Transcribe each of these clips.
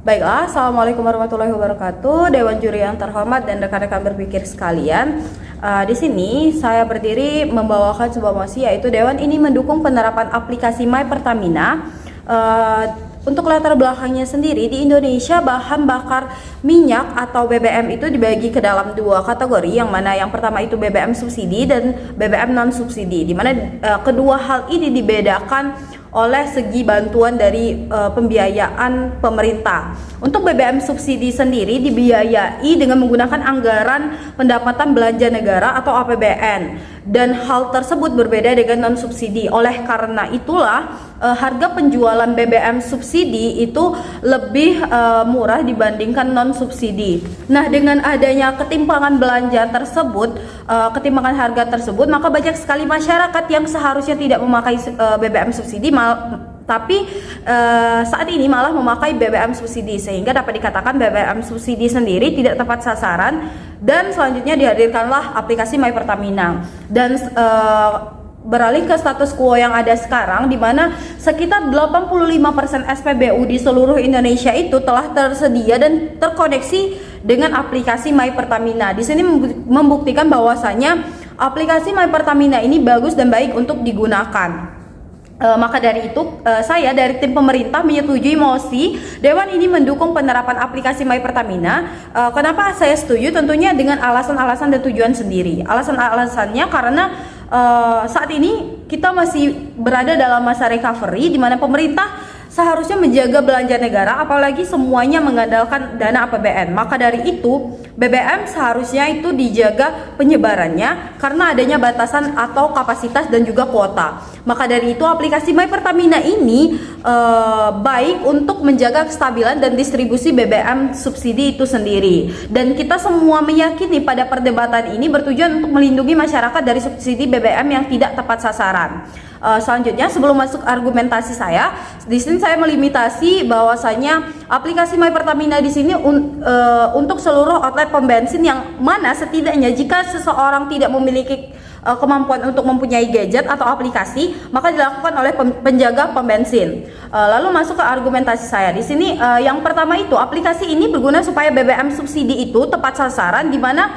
Baiklah, Assalamualaikum warahmatullahi wabarakatuh, Dewan Juri yang terhormat dan rekan-rekan berpikir sekalian. Di sini saya berdiri membawakan sebuah mosi, yaitu Dewan ini mendukung penerapan aplikasi My Pertamina. Untuk latar belakangnya sendiri, di Indonesia bahan bakar minyak atau BBM itu dibagi ke dalam dua kategori, yang mana yang pertama itu BBM subsidi dan BBM non subsidi, di mana kedua hal ini dibedakan oleh segi bantuan dari pembiayaan pemerintah. Untuk BBM subsidi sendiri dibiayai dengan menggunakan anggaran pendapatan belanja negara atau APBN, dan hal tersebut berbeda dengan non subsidi. Oleh karena itulah harga penjualan BBM subsidi itu lebih murah dibandingkan non subsidi. Nah, dengan adanya ketimpangan belanja tersebut, ketimpangan harga tersebut, maka banyak sekali masyarakat yang seharusnya tidak memakai BBM subsidi, tapi saat ini malah memakai BBM subsidi, sehingga dapat dikatakan BBM subsidi sendiri tidak tepat sasaran. Dan selanjutnya dihadirkanlah aplikasi My Pertamina, dan beralih ke status quo yang ada sekarang, di mana sekitar 85% SPBU di seluruh Indonesia itu telah tersedia dan terkoneksi dengan aplikasi My Pertamina. Di sini membuktikan bahwasanya aplikasi My Pertamina ini bagus dan baik untuk digunakan. Maka dari itu saya dari tim pemerintah menyetujui mosi Dewan ini mendukung penerapan aplikasi My Pertamina. Kenapa saya setuju? Tentunya dengan alasan-alasan dan tujuan sendiri. Alasan-alasannya karena saat ini kita masih berada dalam masa recovery, di mana pemerintah seharusnya menjaga belanja negara, apalagi semuanya mengandalkan dana APBN. Maka dari itu BBM seharusnya itu dijaga penyebarannya karena adanya batasan atau kapasitas dan juga kuota. Maka dari itu aplikasi My Pertamina ini baik untuk menjaga kestabilan dan distribusi BBM subsidi itu sendiri. Dan kita semua meyakini pada perdebatan ini bertujuan untuk melindungi masyarakat dari subsidi BBM yang tidak tepat sasaran. Selanjutnya, sebelum masuk argumentasi saya, di sini saya melimitasi bahwasanya aplikasi My Pertamina di sini untuk seluruh outlet pom bensin, yang mana setidaknya jika seseorang tidak memiliki kemampuan untuk mempunyai gadget atau aplikasi, maka dilakukan oleh penjaga pom bensin. Lalu masuk ke argumentasi saya. Di sini yang pertama itu aplikasi ini berguna supaya BBM subsidi itu tepat sasaran, di mana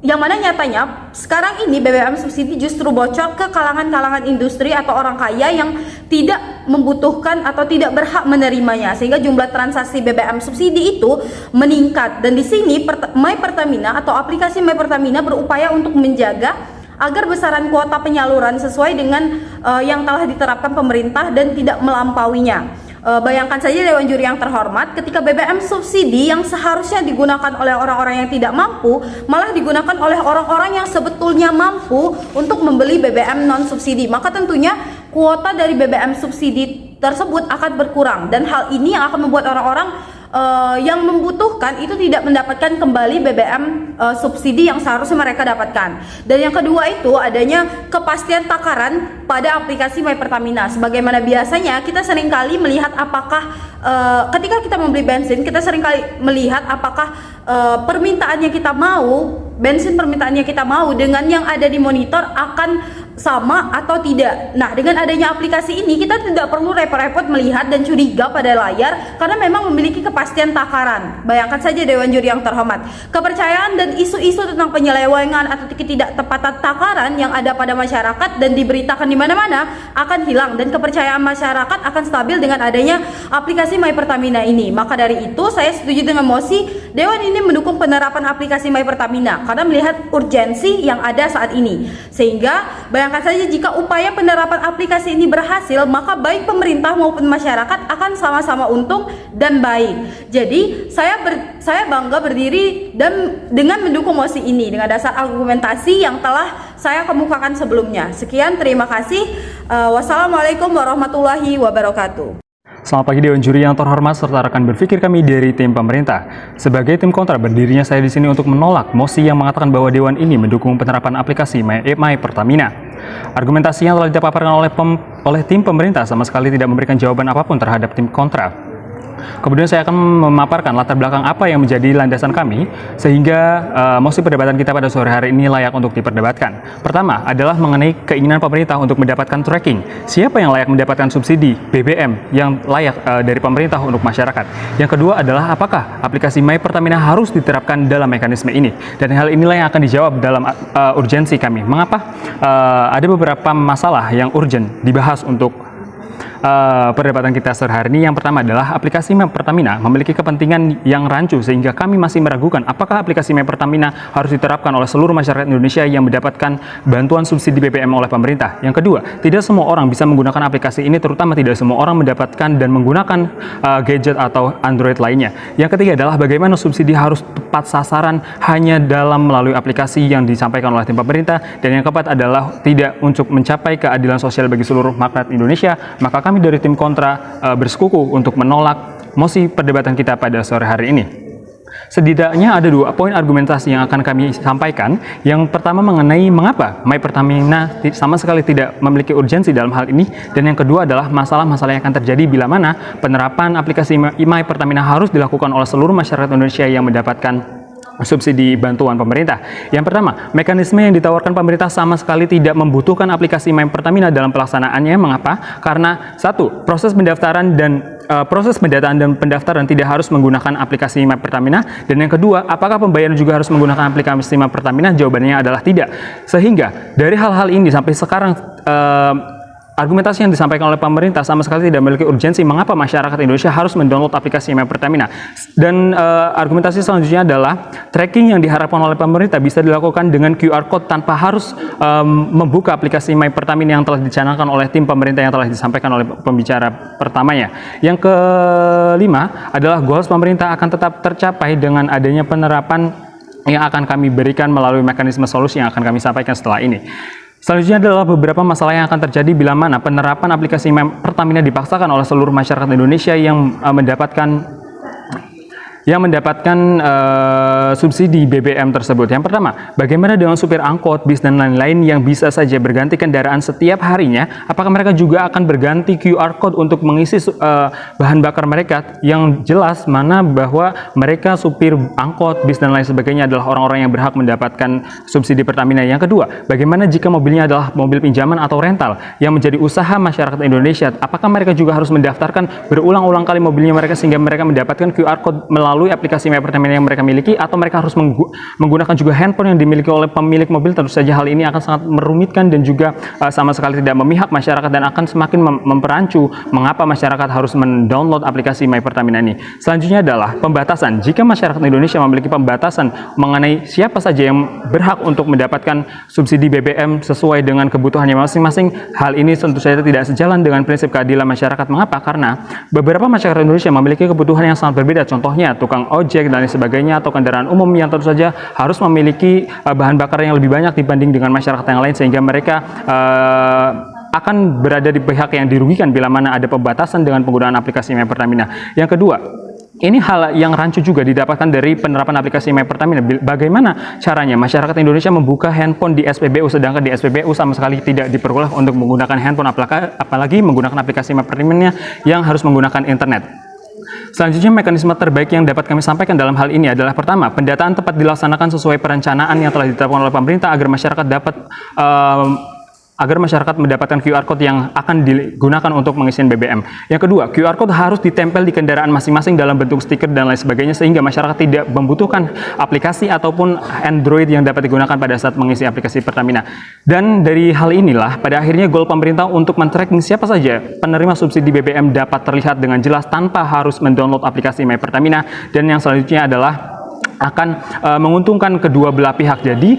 yang mana nyatanya sekarang ini BBM subsidi justru bocor ke kalangan-kalangan industri atau orang kaya yang tidak membutuhkan atau tidak berhak menerimanya, sehingga jumlah transaksi BBM subsidi itu meningkat. Dan di sini My Pertamina atau aplikasi My Pertamina berupaya untuk menjaga agar besaran kuota penyaluran sesuai dengan yang telah diterapkan pemerintah dan tidak melampauinya. Bayangkan saja Dewan Juri yang terhormat, ketika BBM subsidi yang seharusnya digunakan oleh orang-orang yang tidak mampu malah digunakan oleh orang-orang yang sebetulnya mampu untuk membeli BBM non subsidi, maka tentunya kuota dari BBM subsidi tersebut akan berkurang, dan hal ini yang akan membuat orang-orang yang membutuhkan itu tidak mendapatkan kembali BBM subsidi yang seharusnya mereka dapatkan. Dan yang kedua itu adanya kepastian takaran pada aplikasi My Pertamina. Sebagaimana biasanya kita seringkali melihat apakah ketika kita membeli bensin, kita seringkali melihat apakah permintaannya kita mau, bensin permintaannya kita mau dengan yang ada di monitor akan sama atau tidak. Nah, dengan adanya aplikasi ini kita tidak perlu repot-repot melihat dan curiga pada layar karena memang memiliki kepastian takaran. Bayangkan saja Dewan Juri yang terhormat, kepercayaan dan isu-isu tentang penyelewengan atau ketidaktepatan takaran yang ada pada masyarakat dan diberitakan di mana-mana akan hilang, dan kepercayaan masyarakat akan stabil dengan adanya aplikasi My Pertamina ini. Maka dari itu saya setuju dengan mosi Dewan ini mendukung penerapan aplikasi My Pertamina karena melihat urgensi yang ada saat ini. Sehingga bayangkan saja jika upaya penerapan aplikasi ini berhasil, maka baik pemerintah maupun masyarakat akan sama-sama untung dan baik. Jadi saya bangga berdiri dan dengan mendukung mosi ini dengan dasar argumentasi yang telah saya kemukakan sebelumnya. Sekian, terima kasih. Wassalamualaikum warahmatullahi wabarakatuh. Selamat pagi Dewan Juri yang terhormat serta rekan berpikir kami dari tim pemerintah. Sebagai tim kontra, berdirinya saya di sini untuk menolak mosi yang mengatakan bahwa Dewan ini mendukung penerapan aplikasi My Pertamina. Argumentasi yang telah dipaparkan oleh tim pemerintah sama sekali tidak memberikan jawaban apapun terhadap tim kontra. Kemudian saya akan memaparkan latar belakang apa yang menjadi landasan kami sehingga mosi perdebatan kita pada sore hari ini layak untuk diperdebatkan. Pertama adalah mengenai keinginan pemerintah untuk mendapatkan tracking siapa yang layak mendapatkan subsidi BBM yang layak dari pemerintah untuk masyarakat. Yang kedua adalah apakah aplikasi My Pertamina harus diterapkan dalam mekanisme ini, dan hal inilah yang akan dijawab dalam urgensi kami. Mengapa ada beberapa masalah yang urgent dibahas untuk perdebatan kita sore hari ini. Yang pertama adalah aplikasi My Pertamina memiliki kepentingan yang rancu sehingga kami masih meragukan apakah aplikasi My Pertamina harus diterapkan oleh seluruh masyarakat Indonesia yang mendapatkan bantuan subsidi BBM oleh pemerintah. Yang kedua, tidak semua orang bisa menggunakan aplikasi ini, terutama tidak semua orang mendapatkan dan menggunakan gadget atau Android lainnya. Yang ketiga adalah bagaimana subsidi harus tepat sasaran hanya dalam melalui aplikasi yang disampaikan oleh tim pemerintah. Dan yang keempat adalah tidak untuk mencapai keadilan sosial bagi seluruh masyarakat Indonesia. Maka kami dari tim kontra bersekuku untuk menolak mosi perdebatan kita pada sore hari ini. Setidaknya ada 2 poin argumentasi yang akan kami sampaikan. Yang pertama mengenai mengapa My Pertamina sama sekali tidak memiliki urgensi dalam hal ini, dan yang kedua adalah masalah-masalah yang akan terjadi bila mana penerapan aplikasi My Pertamina harus dilakukan oleh seluruh masyarakat Indonesia yang mendapatkan subsidi bantuan pemerintah. Yang pertama, mekanisme yang ditawarkan pemerintah sama sekali tidak membutuhkan aplikasi My Pertamina dalam pelaksanaannya. Mengapa? Karena satu, proses pendataan dan pendaftaran tidak harus menggunakan aplikasi My Pertamina. Dan yang kedua, apakah pembayaran juga harus menggunakan aplikasi My Pertamina? Jawabannya adalah tidak. Sehingga dari hal-hal ini sampai sekarang argumentasi yang disampaikan oleh pemerintah sama sekali tidak memiliki urgensi mengapa masyarakat Indonesia harus mendownload aplikasi My Pertamina. Dan argumentasi selanjutnya adalah tracking yang diharapkan oleh pemerintah bisa dilakukan dengan QR Code tanpa harus membuka aplikasi My Pertamina yang telah dicanangkan oleh tim pemerintah yang telah disampaikan oleh pembicara pertamanya. Yang kelima adalah goals pemerintah akan tetap tercapai dengan adanya penerapan yang akan kami berikan melalui mekanisme solusi yang akan kami sampaikan setelah ini. Selanjutnya adalah beberapa masalah yang akan terjadi bila mana penerapan aplikasi My Pertamina dipaksakan oleh seluruh masyarakat Indonesia yang mendapatkan subsidi BBM tersebut. Yang pertama, bagaimana dengan supir angkot, bis, dan lain-lain yang bisa saja berganti kendaraan setiap harinya? Apakah mereka juga akan berganti QR Code untuk mengisi bahan bakar mereka? Yang jelas mana bahwa mereka supir angkot, bis, dan lain sebagainya adalah orang-orang yang berhak mendapatkan subsidi Pertamina. Yang kedua, bagaimana jika mobilnya adalah mobil pinjaman atau rental yang menjadi usaha masyarakat Indonesia? Apakah mereka juga harus mendaftarkan berulang-ulang kali mobilnya mereka sehingga mereka mendapatkan QR Code melalui aplikasi My Pertamina yang mereka miliki, atau mereka harus menggunakan juga handphone yang dimiliki oleh pemilik mobil? Tentu saja hal ini akan sangat merumitkan dan juga sama sekali tidak memihak masyarakat dan akan semakin memperancu mengapa masyarakat harus mendownload aplikasi My Pertamina ini. Selanjutnya adalah pembatasan. Jika masyarakat Indonesia memiliki pembatasan mengenai siapa saja yang berhak untuk mendapatkan subsidi BBM sesuai dengan kebutuhannya masing-masing, hal ini tentu saja tidak sejalan dengan prinsip keadilan masyarakat. Mengapa? Karena beberapa masyarakat Indonesia memiliki kebutuhan yang sangat berbeda. Contohnya tukang ojek dan lain sebagainya, atau kendaraan umum yang tentu saja harus memiliki bahan bakar yang lebih banyak dibanding dengan masyarakat yang lain, sehingga mereka akan berada di pihak yang dirugikan bila mana ada pembatasan dengan penggunaan aplikasi My Pertamina. Yang kedua, ini hal yang rancu juga didapatkan dari penerapan aplikasi My Pertamina. Bagaimana caranya masyarakat Indonesia membuka handphone di SPBU, sedangkan di SPBU sama sekali tidak diperbolehkan untuk menggunakan handphone, apalagi menggunakan aplikasi My Pertamina yang harus menggunakan internet. Selanjutnya, mekanisme terbaik yang dapat kami sampaikan dalam hal ini adalah pertama, pendataan tepat dilaksanakan sesuai perencanaan yang telah ditetapkan oleh pemerintah agar masyarakat mendapatkan QR Code yang akan digunakan untuk mengisi BBM. Yang kedua, QR Code harus ditempel di kendaraan masing-masing dalam bentuk stiker dan lain sebagainya, sehingga masyarakat tidak membutuhkan aplikasi ataupun Android yang dapat digunakan pada saat mengisi aplikasi Pertamina. Dan dari hal inilah, pada akhirnya goal pemerintah untuk men-tracking siapa saja penerima subsidi BBM dapat terlihat dengan jelas tanpa harus mendownload aplikasi My Pertamina. Dan yang selanjutnya adalah akan menguntungkan kedua belah pihak. Jadi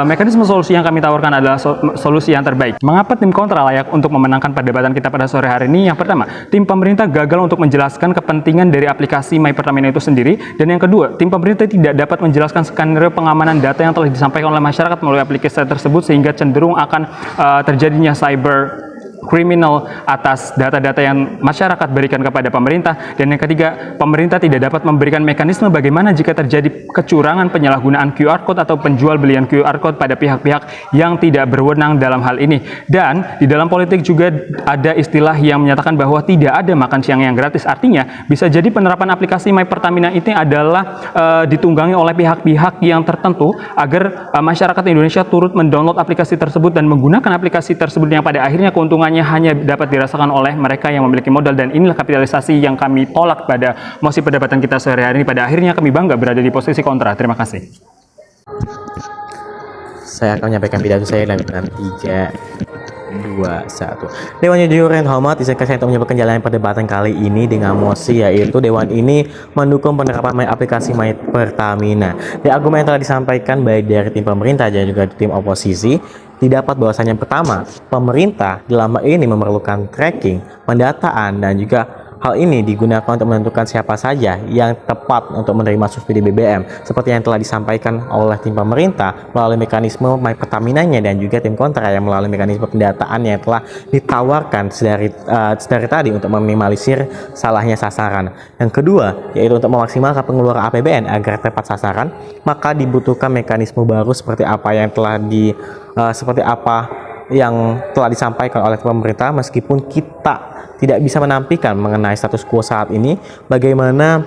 mekanisme solusi yang kami tawarkan adalah solusi yang terbaik. Mengapa tim kontra layak untuk memenangkan perdebatan kita pada sore hari ini? Yang pertama, tim pemerintah gagal untuk menjelaskan kepentingan dari aplikasi My Pertamina itu sendiri. Dan yang kedua, tim pemerintah tidak dapat menjelaskan skenario pengamanan data yang telah disampaikan oleh masyarakat melalui aplikasi tersebut, sehingga cenderung akan terjadinya cyber kriminal atas data-data yang masyarakat berikan kepada pemerintah. Dan yang ketiga, pemerintah tidak dapat memberikan mekanisme bagaimana jika terjadi kecurangan penyalahgunaan QR Code atau penjual belian QR Code pada pihak-pihak yang tidak berwenang dalam hal ini. Dan di dalam politik juga ada istilah yang menyatakan bahwa tidak ada makan siang yang gratis. Artinya bisa jadi penerapan aplikasi My Pertamina ini adalah ditunggangi oleh pihak-pihak yang tertentu agar masyarakat Indonesia turut mendownload aplikasi tersebut dan menggunakan aplikasi tersebut yang pada akhirnya keuntungannya hanya dapat dirasakan oleh mereka yang memiliki modal. Dan inilah kapitalisasi yang kami tolak pada mosi perdebatan kita sehari-hari ini. Pada akhirnya kami bangga berada di posisi kontra. Terima kasih. Saya akan menyampaikan pidato saya dalam 3, 2, 1. Dewan Juri yang terhormat, izinkan saya untuk menyampaikan jalannya perdebatan kali ini dengan mosi, yaitu Dewan ini mendukung penerapan aplikasi My Pertamina. Di argumen yang telah disampaikan baik dari tim pemerintah dan juga tim oposisi, didapat bahwasanya pertama, pemerintah dalam hal ini memerlukan tracking, pendataan, dan juga hal ini digunakan untuk menentukan siapa saja yang tepat untuk menerima subsidi BBM, seperti yang telah disampaikan oleh tim pemerintah melalui mekanisme My Pertaminanya dan juga tim kontra yang melalui mekanisme pendataan yang telah ditawarkan dari tadi untuk meminimalisir salahnya sasaran. Yang kedua, yaitu untuk memaksimalkan pengeluaran APBN agar tepat sasaran, maka dibutuhkan mekanisme baru seperti apa yang telah disampaikan oleh pemerintah, meskipun kita tidak bisa menampilkan mengenai status quo saat ini, bagaimana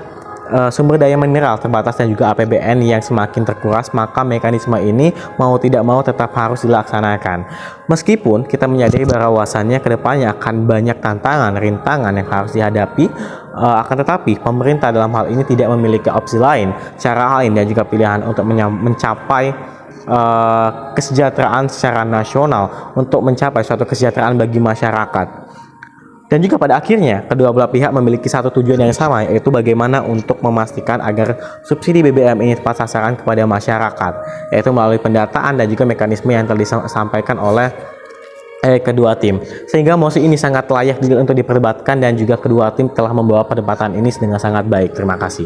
sumber daya mineral terbatas dan juga APBN yang semakin terkuras, maka mekanisme ini mau tidak mau tetap harus dilaksanakan. Meskipun kita menyadari bahwasannya kedepannya akan banyak tantangan, rintangan yang harus dihadapi, akan tetapi pemerintah dalam hal ini tidak memiliki opsi lain, cara lain dan juga pilihan untuk mencapai kesejahteraan secara nasional, untuk mencapai suatu kesejahteraan bagi masyarakat. Dan juga pada akhirnya kedua belah pihak memiliki satu tujuan yang sama, yaitu bagaimana untuk memastikan agar subsidi BBM ini tepat sasaran kepada masyarakat, yaitu melalui pendataan dan juga mekanisme yang telah disampaikan oleh kedua tim. Sehingga mosi ini sangat layak untuk diperdebatkan dan juga kedua tim telah membawa perdebatan ini dengan sangat baik. Terima kasih.